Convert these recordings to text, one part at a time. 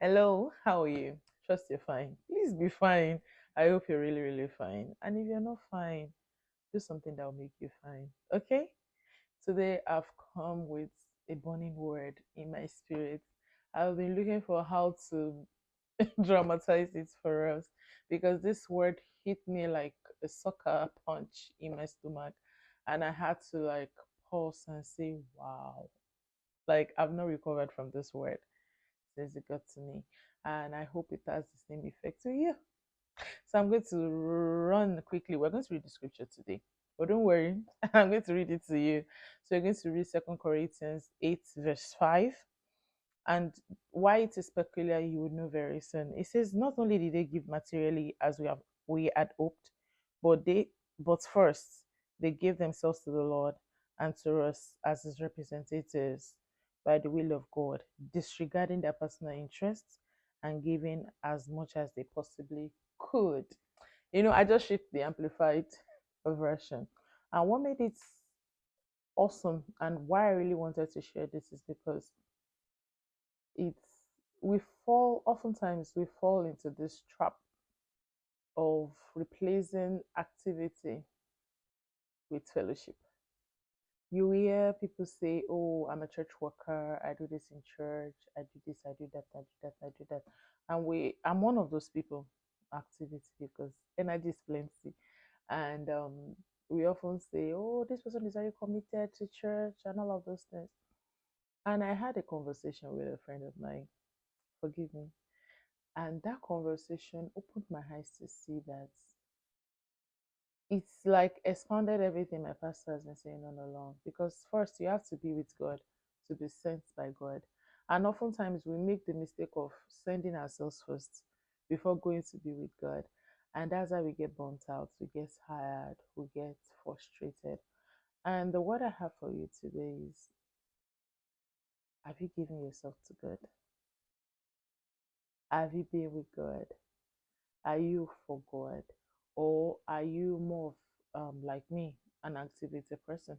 Hello, how are you? Trust you're fine. Please be fine. I hope you're really, really fine. And if you're not fine, do something that will make you fine. Okay? Today I've come with a burning word in my spirit. I've been looking for how to dramatize it for us because this word hit me like a soccer punch in my stomach, and I had to like pause and say, wow. Like I've not recovered from this word since it got to me, and I hope it has the same effect to you. So I'm going to run quickly. We're going to read the scripture today, but don't worry, I'm going to read it to you. So you're going to read Second Corinthians 8, verse 5. And why it is peculiar, you would know very soon. It says, not only did they give materially as we had hoped, but first they gave themselves to the Lord and to us as his representatives by the will of God, disregarding their personal interests and giving as much as they possibly could. I just shipped the amplified version. And what made it awesome and why I really wanted to share this is because it's oftentimes we fall into this trap of replacing activity with fellowship. You hear people say, oh, I'm a church worker, I do this in church, I do this, I do that, I do that, I do that. And I'm one of those people, activity, because energy is plenty. And we often say, oh, this person is very committed to church and all of those things. And I had a conversation with a friend of mine, forgive me. And that conversation opened my eyes to see that it's like expanded everything my pastor has been saying all along. Because first, you have to be with God to be sent by God. And oftentimes, we make the mistake of sending ourselves first before going to be with God. And that's how we get burnt out, we get tired, we get frustrated. And the word I have for you today is, have you given yourself to God? Have you been with God? Are you for God? Or are you more of, like me, an activated person?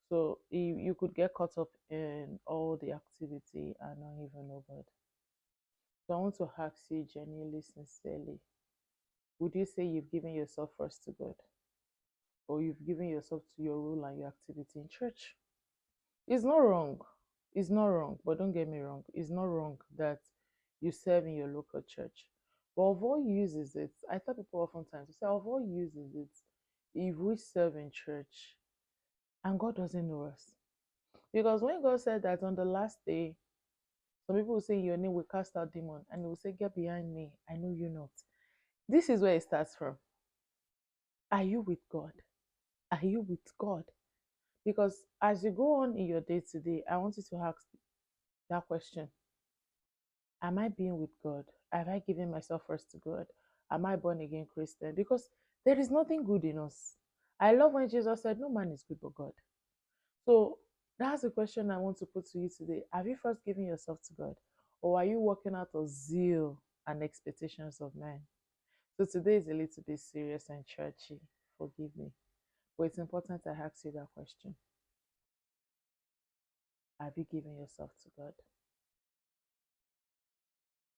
So you could get caught up in all the activity and not even know God. So I want to ask you genuinely, sincerely, would you say you've given yourself first to God? Or you've given yourself to your role and your activity in church? It's not wrong. It's not wrong, but don't get me wrong. It's not wrong that you serve in your local church. But of all uses it, I tell people oftentimes, I say, of all uses it, if we serve in church and God doesn't know us. Because when God said that on the last day, some people will say, in your name will cast out demon, and he will say, get behind me, I know you not. This is where it starts from. Are you with God? Are you with God? Because as you go on in your day to day, I want you to ask that question. Am I being with God? Have I given myself first to God? Am I born again Christian? Because there is nothing good in us. I love when Jesus said, no man is good but God. So that's the question I want to put to you today. Have you first given yourself to God? Or are you working out of zeal and expectations of men? So today is a little bit serious and churchy. Forgive me. But it's important I ask you that question. Have you given yourself to God?